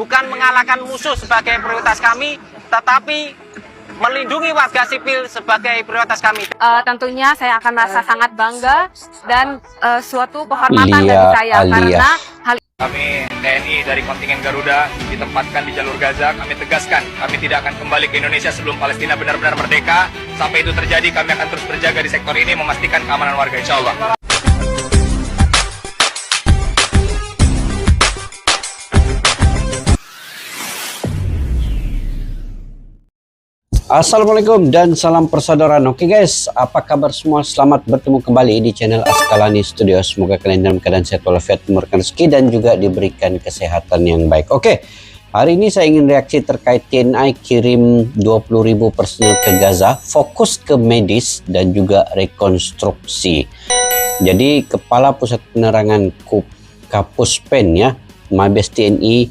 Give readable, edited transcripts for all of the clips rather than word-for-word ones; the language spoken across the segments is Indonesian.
bukan mengalahkan musuh sebagai prioritas kami, tetapi melindungi warga sipil sebagai prioritas kami. Tentunya saya akan merasa sangat bangga dan suatu kehormatan bagi saya karena hal kami TNI dari kontingen Garuda ditempatkan di jalur Gaza. Kami tegaskan, kami tidak akan kembali ke Indonesia sebelum Palestina benar-benar merdeka. Sampai itu terjadi, kami akan terus berjaga di sektor ini, memastikan keamanan warga, insya Allah. Assalamualaikum dan salam persaudaraan. Oke guys, apa kabar semua? Selamat bertemu kembali di channel Askalani Studio. Semoga kalian dalam keadaan sehat walafiat, dimurahkan rezeki dan juga diberikan kesehatan yang baik. Oke, hari ini saya ingin reaksi terkait TNI kirim 20.000 personel ke Gaza, fokus ke medis dan juga rekonstruksi. Jadi Kepala Pusat Penerangan Kapuspen ya, Mabes TNI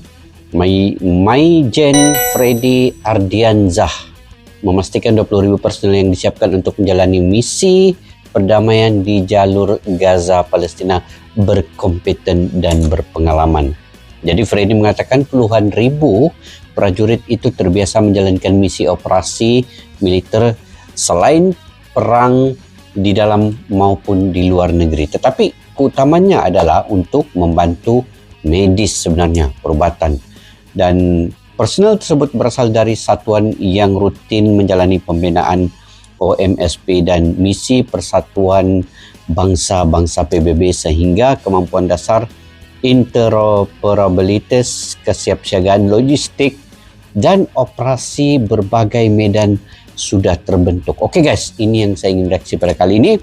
Maijen Freddy Ardiansyah memastikan 20.000 personel yang disiapkan untuk menjalani misi perdamaian di jalur Gaza Palestina berkompeten dan berpengalaman. Jadi Freddy mengatakan puluhan ribu prajurit itu terbiasa menjalankan misi operasi militer selain perang di dalam maupun di luar negeri. Tetapi utamanya adalah untuk membantu medis sebenarnya, perubatan. Dan personel tersebut berasal dari satuan yang rutin menjalani pembinaan OMSP dan misi Persatuan Bangsa-Bangsa PBB sehingga kemampuan dasar interoperabilitas, kesiapsiagaan logistik, dan operasi berbagai medan sudah terbentuk. Oke guys, ini yang saya ingin reaksi pada kali ini.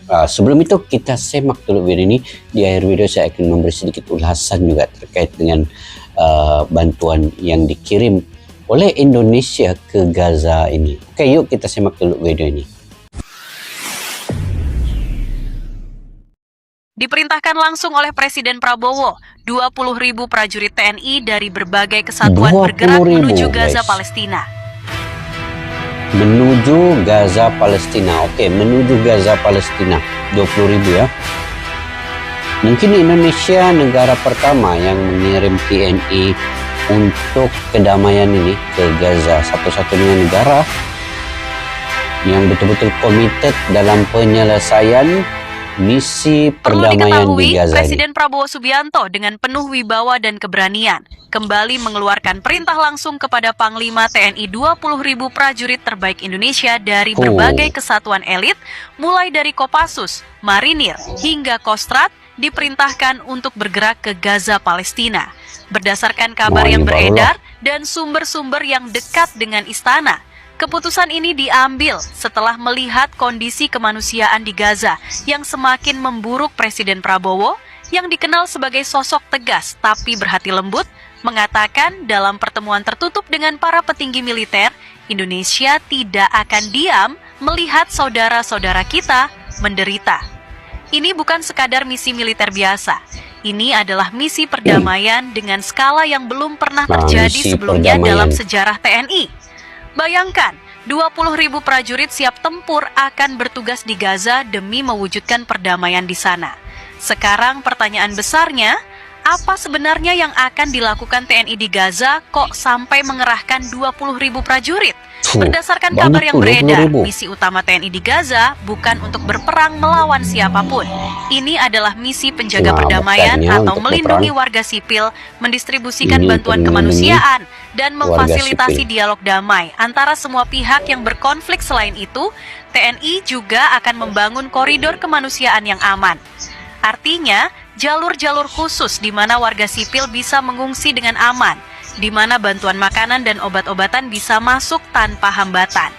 Sebelum itu kita simak dulu video ini. Di akhir video saya akan memberi sedikit ulasan juga terkait dengan bantuan yang dikirim oleh Indonesia ke Gaza ini. Oke, yuk kita simak dulu video ini. Diperintahkan langsung oleh Presiden Prabowo, 20.000 prajurit TNI dari berbagai kesatuan bergerak menuju Gaza, Palestina. Menuju Gaza, Palestina. Oke, menuju Gaza, Palestina. 20.000 ya. Mungkin Indonesia negara pertama yang mengirim TNI untuk kedamaian ini ke Gaza. Satu-satunya negara yang betul-betul komited dalam penyelesaian misi perdamaian di Gaza. Presiden Prabowo Subianto dengan penuh wibawa dan keberanian kembali mengeluarkan perintah langsung kepada Panglima TNI 20.000 prajurit terbaik Indonesia dari berbagai kesatuan elit, mulai dari Kopassus, Marinir, hingga Kostrad, diperintahkan untuk bergerak ke Gaza, Palestina. Berdasarkan kabar yang beredar dan sumber-sumber yang dekat dengan istana, keputusan ini diambil setelah melihat kondisi kemanusiaan di Gaza yang semakin memburuk. Presiden Prabowo, yang dikenal sebagai sosok tegas tapi berhati lembut, mengatakan dalam pertemuan tertutup dengan para petinggi militer, Indonesia tidak akan diam melihat saudara-saudara kita menderita. Ini bukan sekadar misi militer biasa. Ini adalah misi perdamaian dengan skala yang belum pernah terjadi sebelumnya dalam sejarah TNI. Bayangkan, 20.000 prajurit siap tempur akan bertugas di Gaza demi mewujudkan perdamaian di sana. Sekarang pertanyaan besarnya, apa sebenarnya yang akan dilakukan TNI di Gaza kok sampai mengerahkan 20.000 prajurit? Berdasarkan kabar yang beredar, misi utama TNI di Gaza bukan untuk berperang melawan siapapun. Ini adalah misi penjaga perdamaian atau melindungi warga sipil, mendistribusikan bantuan kemanusiaan, dan memfasilitasi dialog damai antara semua pihak yang berkonflik. Selain itu, TNI juga akan membangun koridor kemanusiaan yang aman. Artinya, jalur-jalur khusus di mana warga sipil bisa mengungsi dengan aman, di mana bantuan makanan dan obat-obatan bisa masuk tanpa hambatan.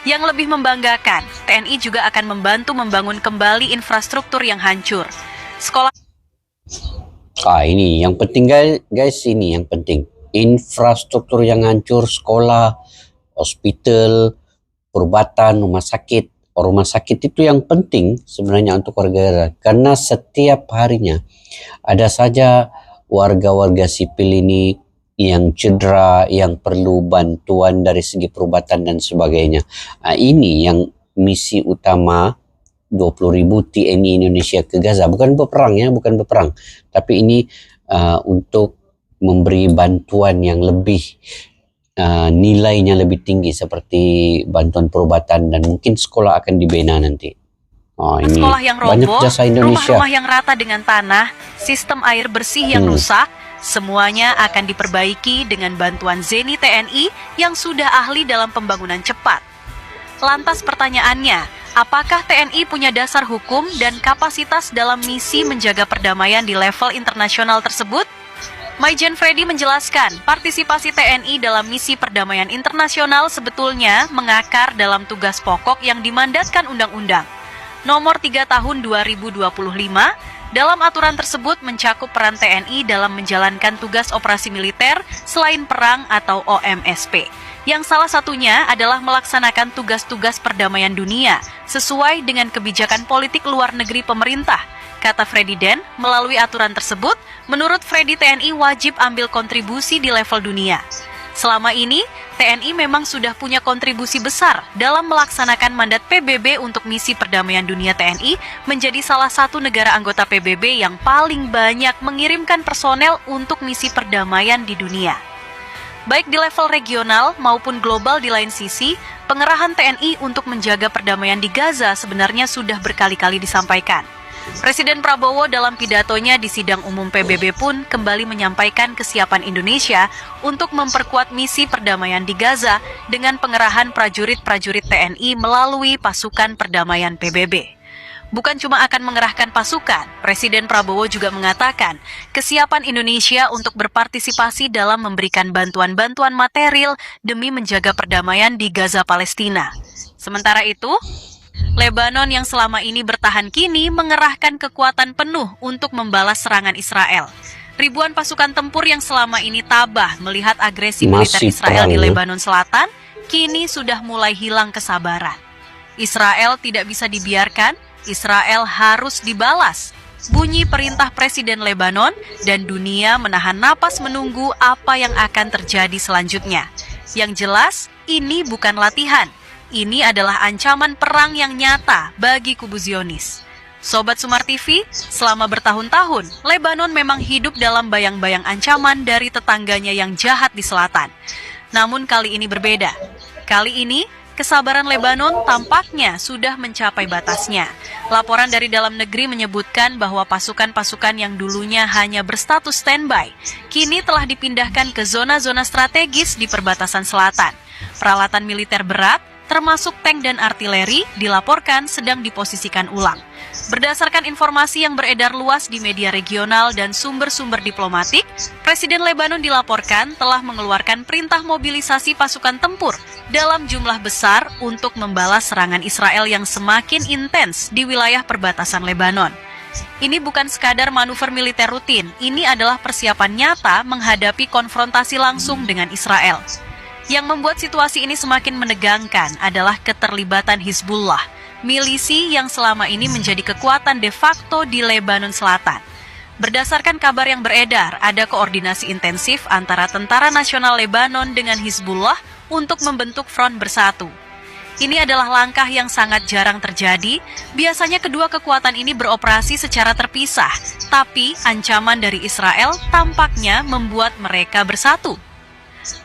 Yang lebih membanggakan, TNI juga akan membantu membangun kembali infrastruktur yang hancur. Sekolah. Ini yang penting guys, ini yang penting. Infrastruktur yang hancur, sekolah, hospital, perubatan, rumah sakit. Rumah sakit itu yang penting sebenarnya untuk warga Gaza, karena setiap harinya ada saja warga-warga sipil ini yang cedera, yang perlu bantuan dari segi perubatan dan sebagainya. Ini yang misi utama 20.000 TNI Indonesia ke Gaza. Bukan berperang ya, bukan berperang. Tapi ini untuk memberi bantuan yang lebih nilainya lebih tinggi seperti bantuan perubatan dan mungkin sekolah akan dibina nanti. Ini Sekolah yang banyak roboh, jasa Indonesia. rumah-rumah yang rata dengan tanah, sistem air bersih yang rusak, semuanya akan diperbaiki dengan bantuan Zeni TNI yang sudah ahli dalam pembangunan cepat. Lantas pertanyaannya, apakah TNI punya dasar hukum dan kapasitas dalam misi menjaga perdamaian di level internasional tersebut? Maijen Freddy menjelaskan, partisipasi TNI dalam misi perdamaian internasional sebetulnya mengakar dalam tugas pokok yang dimandatkan Undang-Undang Nomor 3 Tahun 2025. Dalam aturan tersebut mencakup peran TNI dalam menjalankan tugas operasi militer selain perang atau OMSP, yang salah satunya adalah melaksanakan tugas-tugas perdamaian dunia sesuai dengan kebijakan politik luar negeri pemerintah. Kata Freddy Den, melalui aturan tersebut, menurut Freddy TNI wajib ambil kontribusi di level dunia. Selama ini, TNI memang sudah punya kontribusi besar dalam melaksanakan mandat PBB untuk misi perdamaian dunia. TNI menjadi salah satu negara anggota PBB yang paling banyak mengirimkan personel untuk misi perdamaian di dunia. Baik di level regional maupun global di lain sisi, pengerahan TNI untuk menjaga perdamaian di Gaza sebenarnya sudah berkali-kali disampaikan. Presiden Prabowo dalam pidatonya di sidang umum PBB pun kembali menyampaikan kesiapan Indonesia untuk memperkuat misi perdamaian di Gaza dengan pengerahan prajurit-prajurit TNI melalui pasukan perdamaian PBB. Bukan cuma akan mengerahkan pasukan, Presiden Prabowo juga mengatakan kesiapan Indonesia untuk berpartisipasi dalam memberikan bantuan-bantuan material demi menjaga perdamaian di Gaza Palestina. Sementara itu, Lebanon yang selama ini bertahan kini mengerahkan kekuatan penuh untuk membalas serangan Israel. Ribuan pasukan tempur yang selama ini tabah melihat agresi militer Israel di Lebanon Selatan, kini sudah mulai hilang kesabaran. Israel tidak bisa dibiarkan, Israel harus dibalas. Bunyi perintah Presiden Lebanon dan dunia menahan napas menunggu apa yang akan terjadi selanjutnya. Yang jelas, ini bukan latihan. Ini adalah ancaman perang yang nyata bagi kubu Zionis. Sobat Sumar TV, selama bertahun-tahun, Lebanon memang hidup dalam bayang-bayang ancaman dari tetangganya yang jahat di selatan. Namun kali ini berbeda. Kali ini, kesabaran Lebanon tampaknya sudah mencapai batasnya. Laporan dari dalam negeri menyebutkan bahwa pasukan-pasukan yang dulunya hanya berstatus standby, kini telah dipindahkan ke zona-zona strategis di perbatasan selatan. Peralatan militer berat, termasuk tank dan artileri, dilaporkan sedang diposisikan ulang. Berdasarkan informasi yang beredar luas di media regional dan sumber-sumber diplomatik, Presiden Lebanon dilaporkan telah mengeluarkan perintah mobilisasi pasukan tempur dalam jumlah besar untuk membalas serangan Israel yang semakin intens di wilayah perbatasan Lebanon. Ini bukan sekadar manuver militer rutin, ini adalah persiapan nyata menghadapi konfrontasi langsung dengan Israel. Yang membuat situasi ini semakin menegangkan adalah keterlibatan Hizbullah, milisi yang selama ini menjadi kekuatan de facto di Lebanon Selatan. Berdasarkan kabar yang beredar, ada koordinasi intensif antara Tentara Nasional Lebanon dengan Hizbullah untuk membentuk front bersatu. Ini adalah langkah yang sangat jarang terjadi. Biasanya kedua kekuatan ini beroperasi secara terpisah, tapi ancaman dari Israel tampaknya membuat mereka bersatu.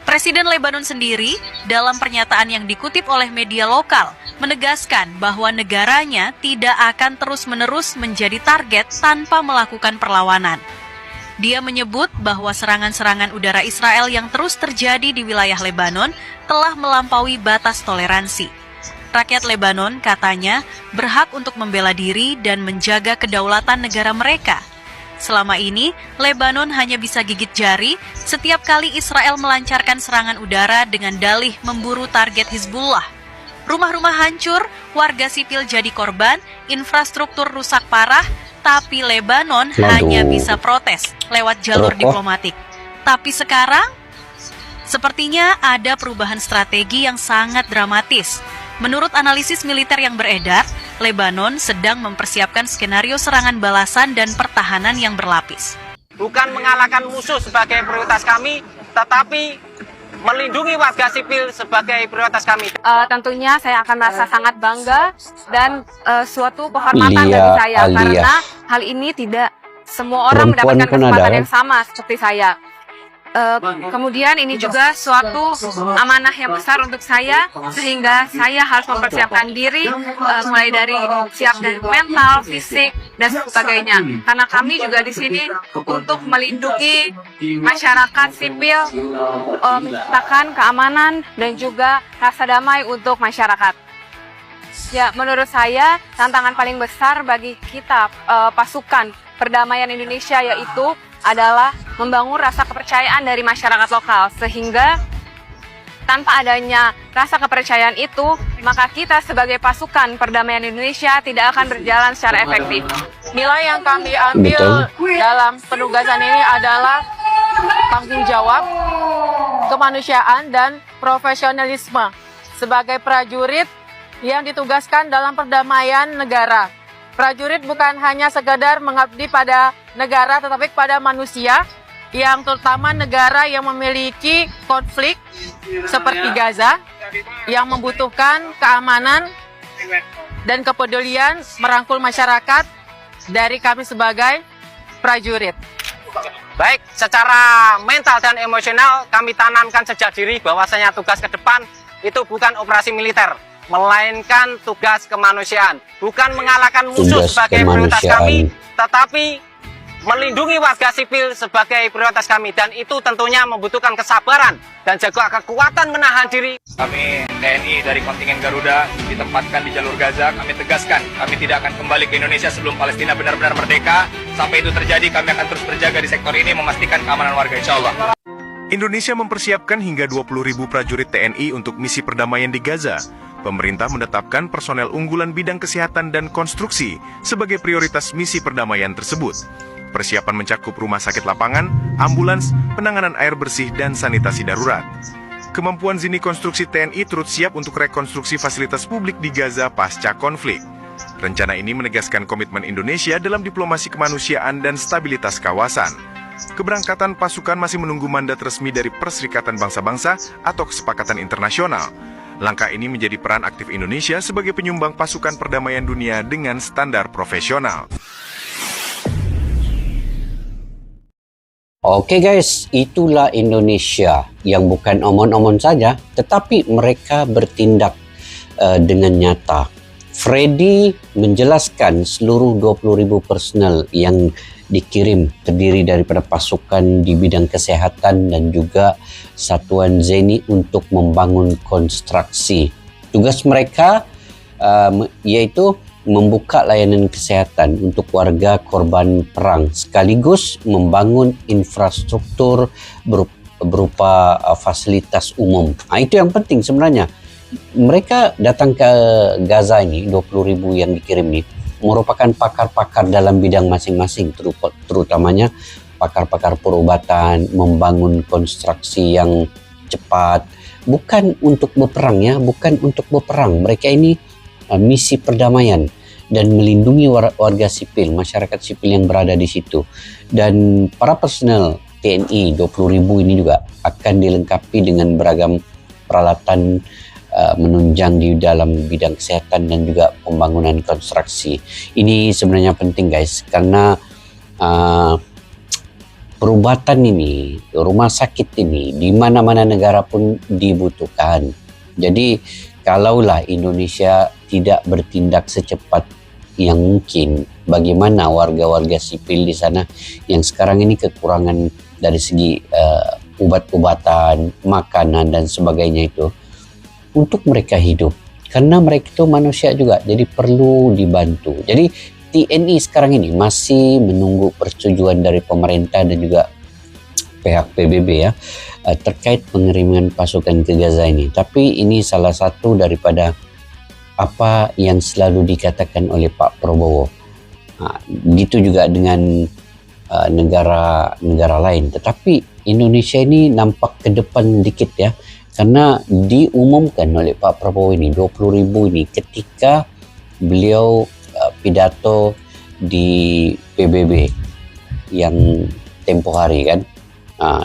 Presiden Lebanon sendiri, dalam pernyataan yang dikutip oleh media lokal, menegaskan bahwa negaranya tidak akan terus-menerus menjadi target tanpa melakukan perlawanan. Dia menyebut bahwa serangan-serangan udara Israel yang terus terjadi di wilayah Lebanon telah melampaui batas toleransi. Rakyat Lebanon, katanya, berhak untuk membela diri dan menjaga kedaulatan negara mereka. Selama ini, Lebanon hanya bisa gigit jari setiap kali Israel melancarkan serangan udara dengan dalih memburu target Hizbullah. Rumah-rumah hancur, warga sipil jadi korban, infrastruktur rusak parah, tapi Lebanon hanya bisa protes lewat jalur diplomatik. Tapi sekarang, sepertinya ada perubahan strategi yang sangat dramatis. Menurut analisis militer yang beredar, Lebanon sedang mempersiapkan skenario serangan balasan dan pertahanan yang berlapis. Bukan mengalahkan musuh sebagai prioritas kami, tetapi melindungi warga sipil sebagai prioritas kami. Tentunya saya akan merasa sangat bangga dan suatu kehormatan bagi saya karena hal ini tidak semua orang mendapatkan kesempatan yang sama seperti saya. Kemudian ini juga suatu amanah yang besar untuk saya, sehingga saya harus mempersiapkan diri mulai dari siap dari mental, fisik, dan sebagainya. Karena kami juga di sini untuk melindungi masyarakat sipil, menciptakan keamanan dan juga rasa damai untuk masyarakat. Ya, menurut saya tantangan paling besar bagi kita pasukan perdamaian Indonesia yaitu adalah membangun rasa kepercayaan dari masyarakat lokal, sehingga tanpa adanya rasa kepercayaan itu, maka kita sebagai pasukan perdamaian Indonesia tidak akan berjalan secara efektif. Nilai yang kami ambil dalam penugasan ini adalah tanggung jawab, kemanusiaan, dan profesionalisme sebagai prajurit yang ditugaskan dalam perdamaian negara. Prajurit bukan hanya sekedar mengabdi pada negara, tetapi pada manusia, yang terutama negara yang memiliki konflik seperti Gaza, yang membutuhkan keamanan dan kepedulian merangkul masyarakat dari kami sebagai prajurit. Baik, secara mental dan emosional kami tanamkan sejak diri bahwasanya tugas ke depan itu bukan operasi militer, melainkan tugas kemanusiaan. Bukan mengalahkan musuh sebagai prioritas kami, tetapi melindungi warga sipil sebagai prioritas kami. Dan itu tentunya membutuhkan kesabaran dan juga kekuatan menahan diri. Kami TNI dari kontingen Garuda ditempatkan di jalur Gaza. Kami tegaskan, kami tidak akan kembali ke Indonesia sebelum Palestina benar-benar merdeka. Sampai itu terjadi, kami akan terus berjaga di sektor ini, memastikan keamanan warga, insya Allah. Indonesia mempersiapkan hingga 20.000 prajurit TNI untuk misi perdamaian di Gaza. Pemerintah menetapkan personel unggulan bidang kesehatan dan konstruksi sebagai prioritas misi perdamaian tersebut. Persiapan mencakup rumah sakit lapangan, ambulans, penanganan air bersih, dan sanitasi darurat. Kemampuan Zini Konstruksi TNI turut siap untuk rekonstruksi fasilitas publik di Gaza pasca konflik. Rencana ini menegaskan komitmen Indonesia dalam diplomasi kemanusiaan dan stabilitas kawasan. Keberangkatan pasukan masih menunggu mandat resmi dari Perserikatan Bangsa-Bangsa atau Kesepakatan Internasional. Langkah ini menjadi peran aktif Indonesia sebagai penyumbang pasukan perdamaian dunia dengan standar profesional. Oke guys, itulah Indonesia yang bukan omon-omon saja, tetapi mereka bertindak dengan nyata. Freddy menjelaskan seluruh 20.000 personel yang dikirim terdiri daripada pasukan di bidang kesehatan dan juga satuan Zeni untuk membangun konstruksi. Tugas mereka yaitu membuka layanan kesehatan untuk warga korban perang sekaligus membangun infrastruktur berupa fasilitas umum. Itu yang penting sebenarnya. Mereka datang ke Gaza ini, 20.000 yang dikirim ini, merupakan pakar-pakar dalam bidang masing-masing, terutamanya pakar-pakar perobatan, membangun konstruksi yang cepat, bukan untuk berperang ya, bukan untuk berperang. Mereka ini misi perdamaian dan melindungi warga sipil, masyarakat sipil yang berada di situ. Dan para personel TNI 20.000 ini juga akan dilengkapi dengan beragam peralatan menunjang di dalam bidang kesehatan dan juga pembangunan konstruksi. Ini sebenarnya penting guys, karena perubatan ini, rumah sakit ini di mana-mana negara pun dibutuhkan. Jadi kalaulah Indonesia tidak bertindak secepat yang mungkin, bagaimana warga-warga sipil di sana yang sekarang ini kekurangan dari segi obat-obatan, makanan dan sebagainya itu, untuk mereka hidup, karena mereka itu manusia juga, jadi perlu dibantu. Jadi TNI sekarang ini masih menunggu persetujuan dari pemerintah dan juga pihak PBB ya, terkait pengiriman pasukan ke Gaza ini. Tapi ini salah satu daripada apa yang selalu dikatakan oleh Pak Prabowo. Begitu juga dengan negara-negara lain. Tetapi Indonesia ini nampak ke depan dikit ya, karena diumumkan oleh Pak Prabowo ini 20.000 ini ketika beliau pidato di PBB yang tempoh hari kan.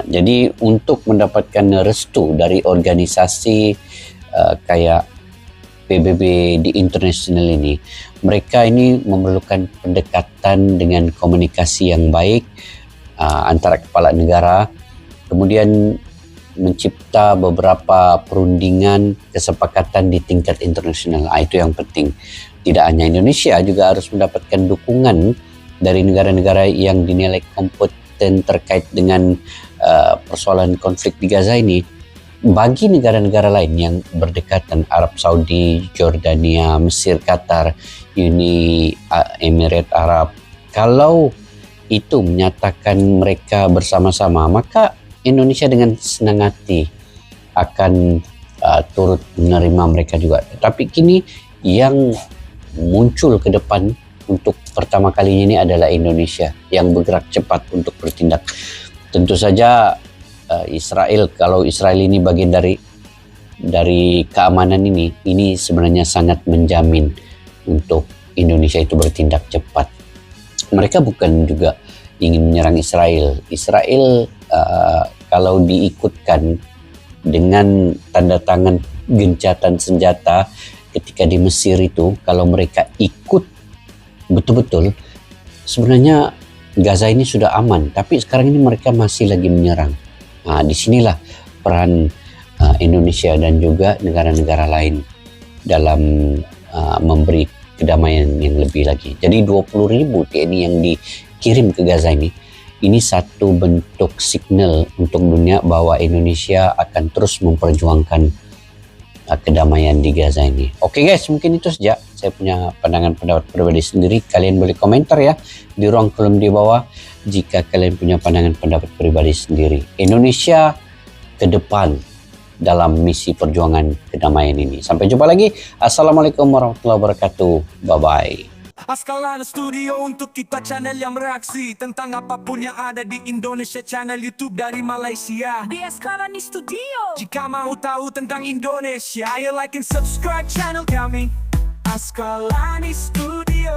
Jadi untuk mendapatkan restu dari organisasi kayak PBB di internasional ini, mereka ini memerlukan pendekatan dengan komunikasi yang baik antara kepala negara kemudian mencipta beberapa perundingan kesepakatan di tingkat internasional. Itu yang penting. Tidak hanya Indonesia juga harus mendapatkan dukungan dari negara-negara yang dinilai kompeten terkait dengan persoalan konflik di Gaza ini. Bagi negara-negara lain yang berdekatan, Arab Saudi, Jordania, Mesir, Qatar, Uni Emirat Arab, kalau itu menyatakan mereka bersama-sama, maka Indonesia dengan senang hati akan turut menerima mereka juga. Tapi kini yang muncul ke depan untuk pertama kalinya ini adalah Indonesia yang bergerak cepat untuk bertindak. Tentu saja Israel, kalau Israel ini bagian dari keamanan ini sebenarnya sangat menjamin untuk Indonesia itu bertindak cepat. Mereka bukan juga ingin menyerang Israel. Israel kalau diikutkan dengan tanda tangan gencatan senjata ketika di Mesir itu, kalau mereka ikut betul-betul, sebenarnya Gaza ini sudah aman, tapi sekarang ini mereka masih lagi menyerang. Nah, disinilah peran Indonesia dan juga negara-negara lain dalam memberi kedamaian yang lebih lagi. Jadi 20.000 TNI yang dikirim ke Gaza ini satu bentuk signal untuk dunia bahwa Indonesia akan terus memperjuangkan kedamaian di Gaza ini. Oke guys, mungkin itu saja. Saya punya pendapat pribadi sendiri. Kalian boleh komentar ya di ruang kolom di bawah jika kalian punya pendapat pribadi sendiri. Indonesia ke depan dalam misi perjuangan kedamaian ini. Sampai jumpa lagi. Assalamualaikum warahmatullahi wabarakatuh. Bye-bye. Askalani Studio untuk kita channel yang bereaksi tentang apapun yang ada di Indonesia, channel YouTube dari Malaysia di Askalani Studio. Jika mau tahu tentang Indonesia, ayo like and subscribe channel kami Askalani Studio.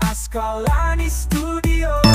Askalani Studio.